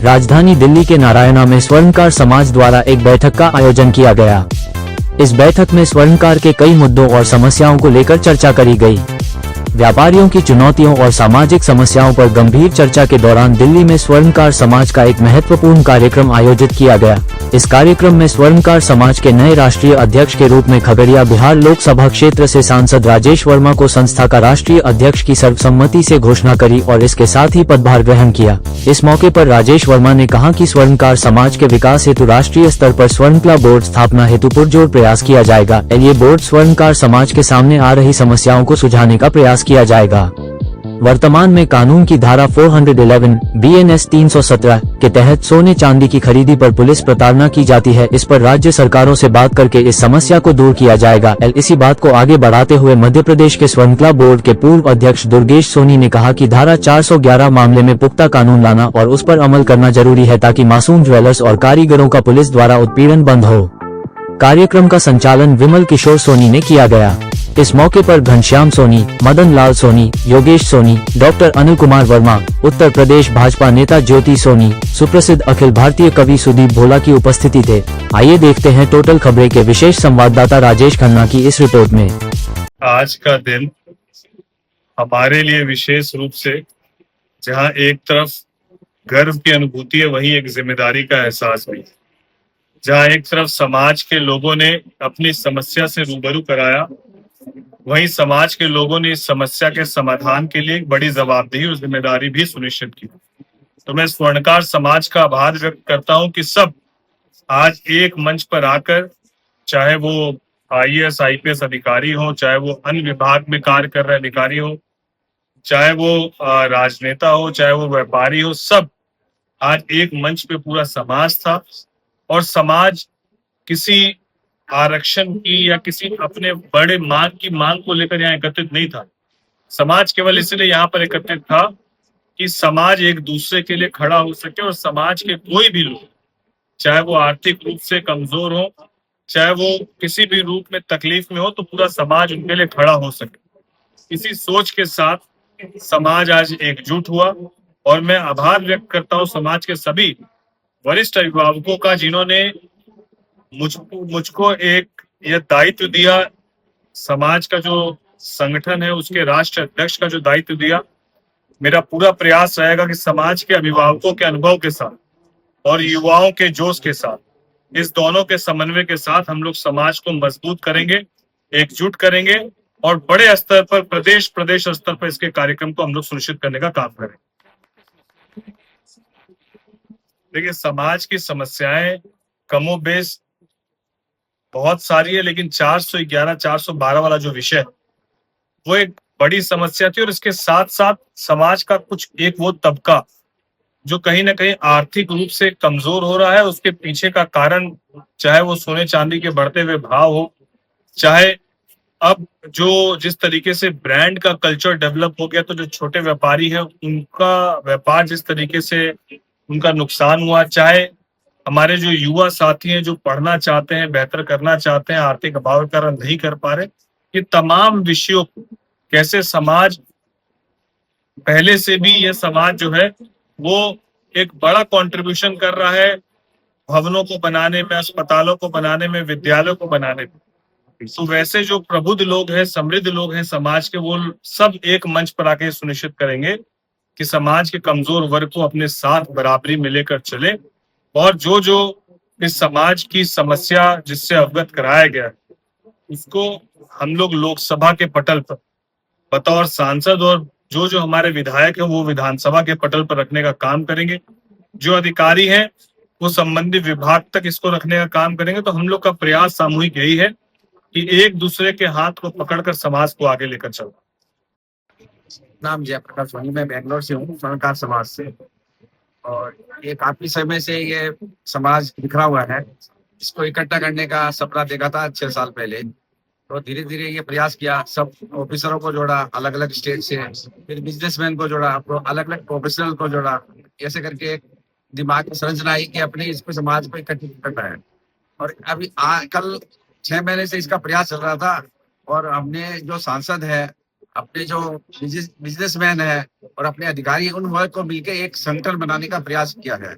राजधानी दिल्ली के नारायणा में स्वर्णकार समाज द्वारा एक बैठक का आयोजन किया गया। इस बैठक में स्वर्णकार के कई मुद्दों और समस्याओं को लेकर चर्चा करी गई। व्यापारियों की चुनौतियों और सामाजिक समस्याओं पर गंभीर चर्चा के दौरान दिल्ली में स्वर्णकार समाज का एक महत्वपूर्ण कार्यक्रम आयोजित किया गया। इस कार्यक्रम में स्वर्णकार समाज के नए राष्ट्रीय अध्यक्ष के रूप में खगड़िया बिहार लोकसभा क्षेत्र से सांसद राजेश वर्मा को संस्था का राष्ट्रीय अध्यक्ष की सर्वसम्मति से घोषणा करी और इसके साथ ही पदभार ग्रहण किया। इस मौके पर राजेश वर्मा ने कहा कि स्वर्णकार समाज के विकास हेतु राष्ट्रीय स्तर पर स्वर्णकला बोर्ड स्थापना हेतु पुरजोर प्रयास किया जाएगा। ये बोर्ड स्वर्णकार समाज के सामने आ रही समस्याओं को सुझाने का प्रयास किया जाएगा। वर्तमान में कानून की धारा 411 BNS 317 के तहत सोने चांदी की खरीदी पर पुलिस प्रताड़ना की जाती है। इस पर राज्य सरकारों से बात करके इस समस्या को दूर किया जाएगा। इसी बात को आगे बढ़ाते हुए मध्य प्रदेश के स्वर्णकला बोर्ड के पूर्व अध्यक्ष दुर्गेश सोनी ने कहा कि धारा 411 मामले में पुख्ता कानून लाना और उस पर अमल करना जरूरी है ताकि मासूम ज्वेलर्स और कारीगरों का पुलिस द्वारा उत्पीड़न बंद हो। कार्यक्रम का संचालन विमल किशोर सोनी ने किया गया। इस मौके पर घनश्याम सोनी, मदन लाल सोनी, योगेश सोनी, डॉक्टर अनिल कुमार वर्मा, उत्तर प्रदेश भाजपा नेता ज्योति सोनी, सुप्रसिद्ध अखिल भारतीय कवि सुदीप भोला की उपस्थिति थे। आइए देखते हैं टोटल खबरें के विशेष संवाददाता राजेश खन्ना की इस रिपोर्ट में। आज का दिन हमारे लिए विशेष रूप से, जहां एक तरफ गर्व की अनुभूति है, वहीं एक जिम्मेदारी का एहसास भी। जहां एक तरफ समाज के लोगों ने अपनी समस्या से रूबरू कराया, वहीं समाज के लोगों ने इस समस्या के समाधान के लिए एक बड़ी जवाबदेही और जिम्मेदारी भी सुनिश्चित की। तो मैं स्वर्णकार समाज का आभार व्यक्त करता हूं कि सब आज एक मंच पर आकर, चाहे वो IAS IPS अधिकारी हो, चाहे वो अन्य विभाग में कार्य कर रहे अधिकारी हो, चाहे वो राजनेता हो, चाहे वो व्यापारी हो, सब आज एक मंच पे पूरा समाज था। और समाज किसी आरक्षण की या किसी अपने बड़े मांग को लेकर यहाँ एकत्रित नहीं था। समाज केवल इसलिए यहाँ पर एकत्रित था कि समाज एक दूसरे के लिए खड़ा हो सके और समाज के कोई भी लोग, चाहे वो आर्थिक रूप से कमजोर हो, चाहे वो किसी भी रूप में तकलीफ में हो, तो पूरा समाज उनके लिए खड़ा हो सके। इसी सोच के साथ समाज आज एकजुट हुआ और मैं आभार व्यक्त करता हूँ समाज के सभी वरिष्ठ अभिभावकों का, जिन्होंने मुझको एक यह दायित्व दिया। समाज का जो संगठन है उसके राष्ट्रीय अध्यक्ष का जो दायित्व दिया, मेरा पूरा प्रयास रहेगा कि समाज के अभिभावकों के अनुभव के साथ और युवाओं के जोश के साथ, इस दोनों के समन्वय के साथ हम लोग समाज को मजबूत करेंगे, एकजुट करेंगे और बड़े स्तर पर प्रदेश स्तर पर इसके कार्यक्रम को हम लोग सुनिश्चित करने का काम करेंगे। देखिए, समाज की समस्याएं कमोबेश बहुत सारी है, लेकिन 411 412 वाला जो विषय है वो एक बड़ी समस्या थी। और इसके साथ साथ समाज का कुछ एक वो तबका जो कहीं ना कहीं आर्थिक रूप से कमजोर हो रहा है, उसके पीछे का कारण, चाहे वो सोने चांदी के बढ़ते हुए भाव हो, चाहे अब जो जिस तरीके से ब्रांड का कल्चर डेवलप हो गया, तो जो छोटे व्यापारी है उनका व्यापार जिस तरीके से उनका नुकसान हुआ, चाहे हमारे जो युवा साथी हैं जो पढ़ना चाहते हैं, बेहतर करना चाहते हैं, आर्थिक अभाव के कारण नहीं कर पा रहे, ये तमाम विषयों को कैसे समाज पहले से भी, यह समाज जो है वो एक बड़ा कंट्रीब्यूशन कर रहा है भवनों को बनाने में, अस्पतालों को बनाने में, विद्यालयों को बनाने में। तो वैसे जो प्रबुद्ध लोग हैं, समृद्ध लोग हैं समाज के, वो सब एक मंच पर आके सुनिश्चित करेंगे कि समाज के कमजोर वर्ग को अपने साथ बराबरी में लेकर चले। और जो जो इस समाज की समस्या जिससे अवगत कराया गया, उसको हम लोग लोकसभा के पटल पर बतौर सांसद और जो जो हमारे विधायक हैं वो विधानसभा के पटल पर रखने का काम करेंगे। जो अधिकारी हैं वो संबंधित विभाग तक इसको रखने का काम करेंगे। तो हम लोग का प्रयास सामूहिक यही है कि एक दूसरे के हाथ को पकड़कर समाज को आगे लेकर चलना। नाम जयप्रकाश सोनी, मैं बेंगलोर से हूँ, स्वर्णकार समाज से। और ये काफी समय से ये समाज बिखरा हुआ है, इसको इकट्ठा करने का सपना देखा था 6 साल पहले। तो धीरे धीरे ये प्रयास किया, सब ऑफिसरों को जोड़ा अलग अलग स्टेट से, फिर बिजनेसमैन को जोड़ा, अलग अलग प्रोफेशनल को जोड़ा, ऐसे करके एक दिमाग में संरचना आई कि अपने इसको समाज को इकट्ठित करना है। और अभी कल 6 महीने से इसका प्रयास चल रहा था और हमने जो सांसद है, अपने जो बिजनेसमैन है और अपने अधिकारी, उन वर्ग को मिलकर एक संगठन बनाने का प्रयास किया है।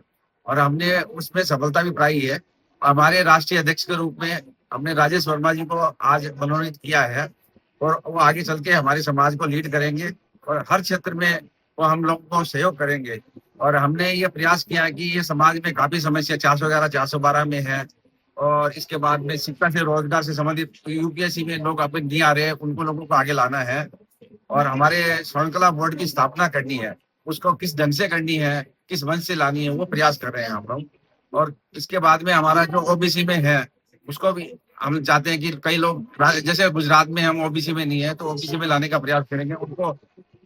और हमने उसमें सफलता भी पाई है। हमारे राष्ट्रीय अध्यक्ष के रूप में हमने राजेश वर्मा जी को आज मनोनीत किया है और वो आगे चल के हमारे समाज को लीड करेंगे और हर क्षेत्र में वो हम लोग को सहयोग करेंगे। और हमने ये प्रयास किया कि ये समाज में काफी समस्या 411 412 में है और इसके बाद में शिक्षा से रोजगार से संबंधित यूपीएससी में लोग अपने नहीं आ रहे हैं, उनको लोगों को आगे लाना है और हमारे स्वर्णकला बोर्ड की स्थापना करनी है। उसको किस ढंग से करनी है, किस वंश से लानी है, वो प्रयास कर रहे हैं हम लोग। और इसके बाद में हमारा जो ओबीसी में है उसको भी हम चाहते हैं कि कई लोग जैसे गुजरात में हम ओबीसी में नहीं है तो ओबीसी में लाने का प्रयास करेंगे। उनको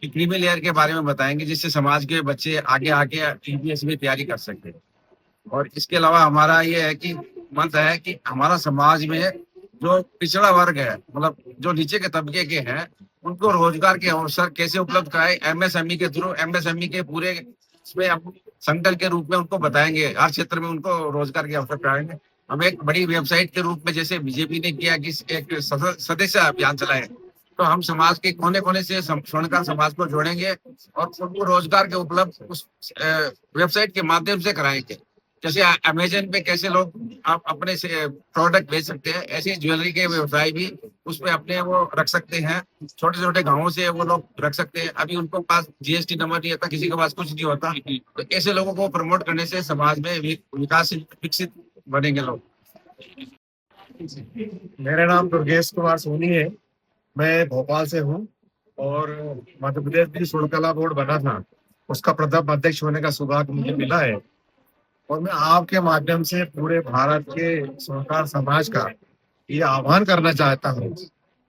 क्रीमी लेयर के बारे में बताएंगे जिससे समाज के बच्चे आगे आके यूपीएससी में तैयारी कर सके। और इसके अलावा हमारा ये है कि मंत्र है कि हमारा समाज में जो पिछड़ा वर्ग है, मतलब जो नीचे के तबके के हैं, उनको रोजगार के अवसर कैसे उपलब्ध कराए, एमएसएमई के थ्रू, एमएसएमई के पूरे इसमें हम संगठन के रूप में उनको बताएंगे, हर क्षेत्र में उनको रोजगार के अवसर कराएंगे। हम एक बड़ी वेबसाइट के रूप में जैसे बीजेपी ने किया कि एक सदस्य अभियान चलाए, तो हम समाज के कोने कोने से स्वर्णकार समाज को जोड़ेंगे और उनको रोजगार के उपलब्ध उस वेबसाइट के माध्यम से कराएंगे। जैसे अमेजन पे कैसे लोग आप अपने से प्रोडक्ट बेच सकते हैं, ऐसे ज्वेलरी के व्यवसाय भी उसमें अपने वो रख सकते हैं। छोटे छोटे गांवों से वो लोग रख सकते हैं। अभी उनको पास जीएसटी नंबर नहीं होता, किसी के पास कुछ नहीं होता, तो ऐसे लोगों को प्रमोट करने से समाज में विकास विकसित बनेंगे लोग। मेरा नाम दुर्गेश कुमार सोनी है। मैं भोपाल से हूँ और मध्य प्रदेश में स्वर्णकला बोर्ड बना था, उसका प्रथम अध्यक्ष होने का सौभाग्य मुझे मिला है। और मैं आपके माध्यम से पूरे भारत के स्वर्णकार समाज का ये आह्वान करना चाहता हूँ,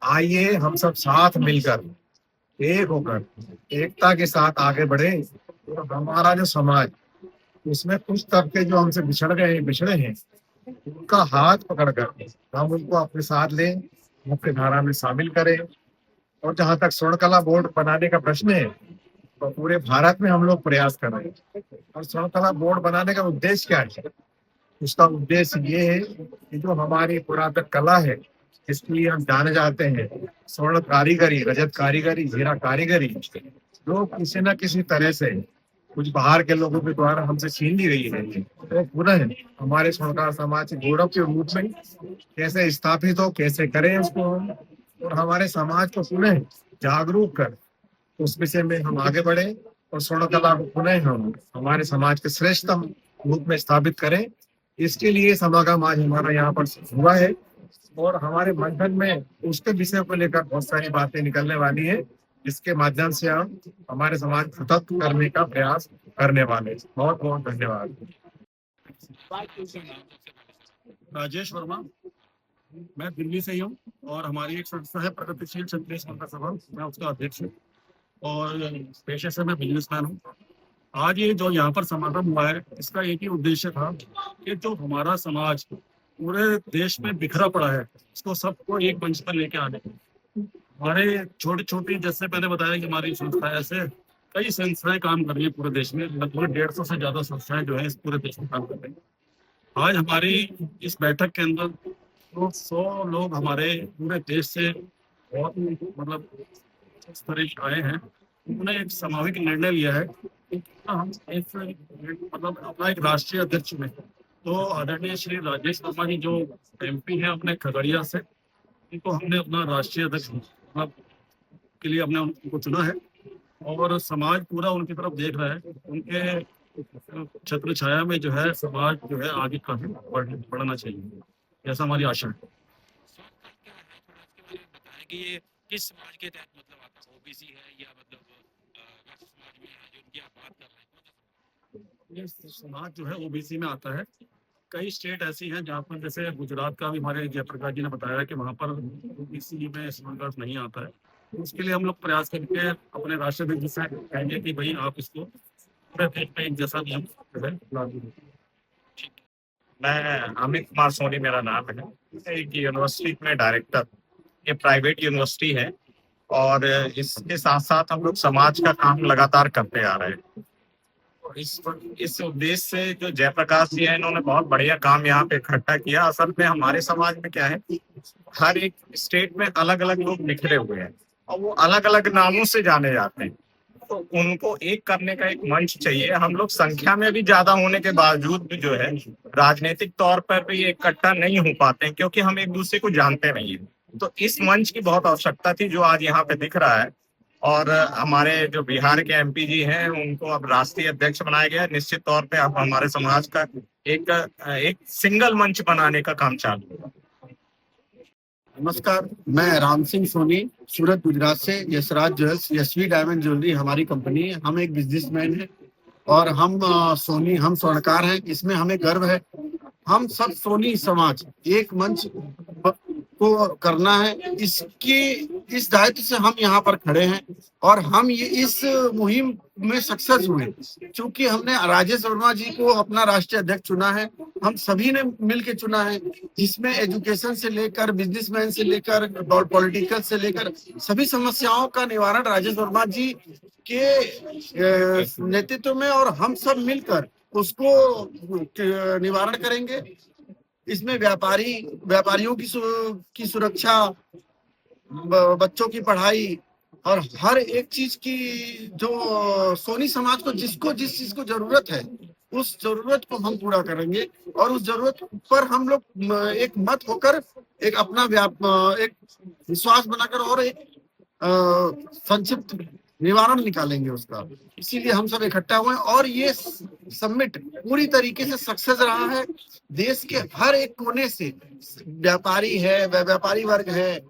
आइए हम सब साथ मिलकर एक होकर एकता के साथ आगे बढ़े और हमारा जो समाज, उसमें कुछ तबके जो हमसे बिछड़े हैं, उनका हाथ पकड़कर हम उनको अपने साथ लें, मुख्य धारा में शामिल करें। और जहां तक स्वर्णकला बोर्ड बनाने का प्रश्न है, तो पूरे भारत में हम लोग प्रयास कर रहे हैं। और स्वर्णकला बोर्ड बनाने का उद्देश्य क्या है? उसका उद्देश्य ये है कि जो हमारी पुरातन कला है, इसके लिए हम जाने जाते हैं, स्वर्ण कारीगरी, रजत कारीगरी, हीरा कारीगरी, जो किसी न किसी तरह से कुछ बाहर के लोगों के द्वारा हमसे छीन ली गई है, तो पुनः हमारे स्वर्णकार समाज के गौरव के रूप में कैसे स्थापित हो, कैसे करें उसको हम, और हमारे समाज को पुनः जागरूक कर उस विषय में हम आगे बढ़े और स्वर्णकला को पुनः हम हमारे समाज के श्रेष्ठतम रूप में स्थापित करें। इसके लिए समागम आज हमारा यहाँ पर हुआ है और हमारे मंथन में उसके विषय को लेकर बहुत सारी बातें निकलने वाली है, जिसके माध्यम से हम हमारे समाज को तत्व करने का प्रयास करने वाले हैं। बहुत बहुत धन्यवाद। राजेश वर्मा, मैं दिल्ली से ही हूँ और हमारी एक संस्था है प्रगतिशील क्षत्रिय स्वर्णकार सभा, मैं उसका अध्यक्ष हूँ और पेशे से मैं बिजनेसमैन हूँ। आज ये जो यहाँ पर समागम हुआ है, इसका एक ही उद्देश्य था कि जो हमारा समाज पूरे देश में बिखरा पड़ा है, इसको सबको एक मंच पर लेके आने। हमारे छोटी छोटी, जैसे मैंने बताया कि हमारी संस्था ऐसे कई संस्थाएं काम कर रही है पूरे देश में, लगभग 150 से ज्यादा संस्थाएं जो है इस पूरे देश में काम कर रही है। आज हमारी इस बैठक के अंदर तो 100 लोग हमारे पूरे देश से बहुत मतलब इस तरह आए हैं। उन्होंने एक सामूहिक निर्णय लिया है कि हम एक मतलब अपना एक राष्ट्रीय अध्यक्ष में, तो आदरणीय श्री राजेश वर्मा जी जो एमपी हैं अपने खगड़िया से, इनको हमने अपना राष्ट्रीय अध्यक्ष मतलब के लिए हमने उनको चुना है और समाज पूरा उनकी तरफ देख रहा है। उनके छत्र छाया में जो है समाज जो है आगे काफी बढ़ना चाहिए, ऐसा हमारी आशा है। कि ये किस समाज के तहत मतलब आता है, ओबीसी है या मतलब राष्ट्र समाज में है जो उनकी आप बात कर रहे हैं? ये समाज जो है ओबीसी में आता है। कई स्टेट ऐसी हैं जहाँ पर, जैसे गुजरात का भी हमारे जयप्रकाश जी ने बताया कि वहाँ पर ओबीसी में स्वर्णकार नहीं आता है। उसके लिए हम लोग प्रयास करके अपने राष्ट्रपति से कहेंगे कि भाई आप इसको पूरे देश में एक जैसा नियम जो है लागू करें। मैं अमित कुमार सोनी मेरा नाम है। एक यूनिवर्सिटी में डायरेक्टर, ये प्राइवेट यूनिवर्सिटी है और इसके साथ साथ हम लोग समाज का काम लगातार करते आ रहे हैं। इस उद्देश्य से जो जयप्रकाश जी है, इन्होंने बहुत बढ़िया काम यहाँ पे इकट्ठा किया। असल में हमारे समाज में क्या है, हर एक स्टेट में अलग अलग लोग बिखरे हुए हैं और वो अलग अलग नामों से जाने जाते हैं। तो उनको एक करने का एक मंच चाहिए। हम लोग संख्या में भी ज्यादा होने के बावजूद भी जो है राजनीतिक तौर पर भी इकट्ठा नहीं हो पाते हैं, क्योंकि हम एक दूसरे को जानते नहीं है। तो इस मंच की बहुत आवश्यकता थी, जो आज यहाँ पे दिख रहा है। और हमारे जो बिहार के एमपी जी हैं, उनको अब राष्ट्रीय अध्यक्ष बनाया गया है। निश्चित तौर पे अब हमारे समाज का एक सिंगल मंच बनाने का काम चालू है। नमस्कार, मैं राम सिंह सोनी, सूरत गुजरात से। Yashraj jewels, Yashvi diamond jewellery हमारी कंपनी है। हम एक बिजनेसमैन हैं और हम हम स्वर्णकार हैं। इसमें हमें गर्व है। हम सब सोनी समाज एक मंच को करना है, इस दायित्व से हम यहाँ पर खड़े हैं और हम ये इस मुहिम में सक्सेस हुए, क्योंकि हमने राजेश वर्मा जी को अपना राष्ट्रीय अध्यक्ष चुना है। हम सभी ने मिलकर चुना है, जिसमें एजुकेशन से लेकर बिजनेसमैन से लेकर पॉलिटिकल से लेकर सभी समस्याओं का निवारण राजेश वर्मा जी के नेतृत्व में, और हम सब मिलकर उसको निवारण करेंगे। इसमें व्यापारियों की सुरक्षा, बच्चों की पढ़ाई और हर एक चीज की जो सोनी समाज को जिस चीज को जरूरत है, उस जरूरत को हम पूरा करेंगे। और उस जरूरत पर हम लोग एक मत होकर एक अपना एक विश्वास बनाकर और एक संक्षिप्त निवारण निकालेंगे उसका। इसीलिए हम सब इकट्ठा हुए और ये समिट पूरी तरीके से सक्सेस रहा है। देश के हर एक कोने से व्यापारी है, व्यापारी वर्ग है,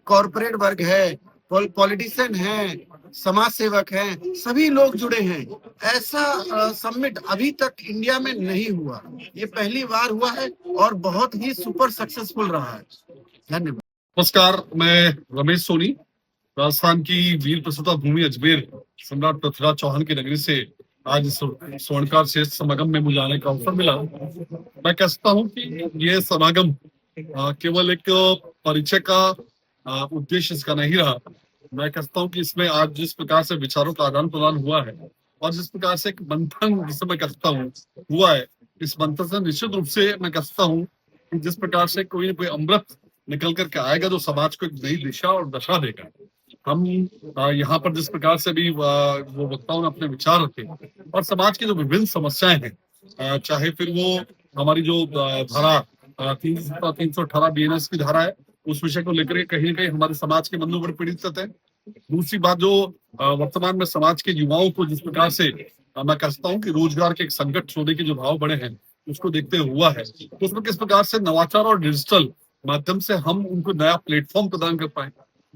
कॉरपोरेट वर्ग है, पॉलिटिशियन है, समाज सेवक हैं, सभी लोग जुड़े हैं। ऐसा समिट अभी तक इंडिया में नहीं हुआ, ये पहली बार हुआ है और बहुत ही सुपर सक्सेसफुल रहा है। धन्यवाद। नमस्कार, मैं रमेश सोनी, राजस्थान की वीर प्रसूता भूमि अजमेर सम्राट पृथ्वीराज चौहान की नगरी से आज स्वर्णकार श्रेष्ठ समागम में मुझे आने का अवसर मिला। मैं कह सकता हूँ कि ये समागम केवल एक परिचय का उद्देश्य इसका नहीं रहा। मैं कहता हूँ कि इसमें आज जिस प्रकार से विचारों का आदान प्रदान हुआ है और जिस प्रकार से एक मंथन, जिसे मैं कहता हूँ, हुआ है, इस मंथन से निश्चित रूप से मैं कहता हूँ कि जिस प्रकार से कोई न कोई अमृत निकल करके आएगा जो समाज को एक नई दिशा और दशा देगा। हम यहाँ पर जिस प्रकार से भी वो वक्ताओं ने अपने विचार रखे और समाज की जो विभिन्न समस्याएं हैं, चाहे फिर वो हमारी जो धारा 318 BNS की धारा है, उस विषय को लेकर कहीं न कहीं हमारे समाज के बंधु बड़े पीड़ित है। दूसरी बात, जो वर्तमान में समाज के युवाओं को जिस प्रकार से मैं कहता हूँ कि रोजगार के एक संकट सोने के जो भाव बड़े हैं, उसको देखते हुआ है, तो उसमें किस प्रकार से नवाचार और डिजिटल माध्यम से हम उनको नया प्लेटफॉर्म प्रदान कर पाए,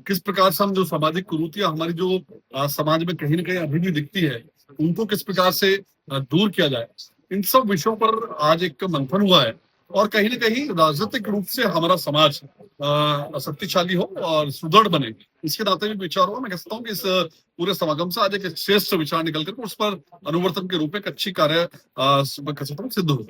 किस प्रकार से हम जो सामाजिक कुरीतियां हमारी जो समाज में कहीं न कहीं अभी भी दिखती है, उनको किस प्रकार से दूर किया जाए, इन सब विषयों पर आज एक मंथन हुआ है। और कहीं न कहीं राजनीतिक रूप से हमारा समाज शक्तिशाली हो और सुदृढ़ बने, इसके नाते भी विचार हुआ। मैं कहता हूँ कि इस पूरे समागम से आज एक श्रेष्ठ विचार निकल कर उस पर अनुवर्तन के रूप में एक अच्छी कार्य सिद्ध हो।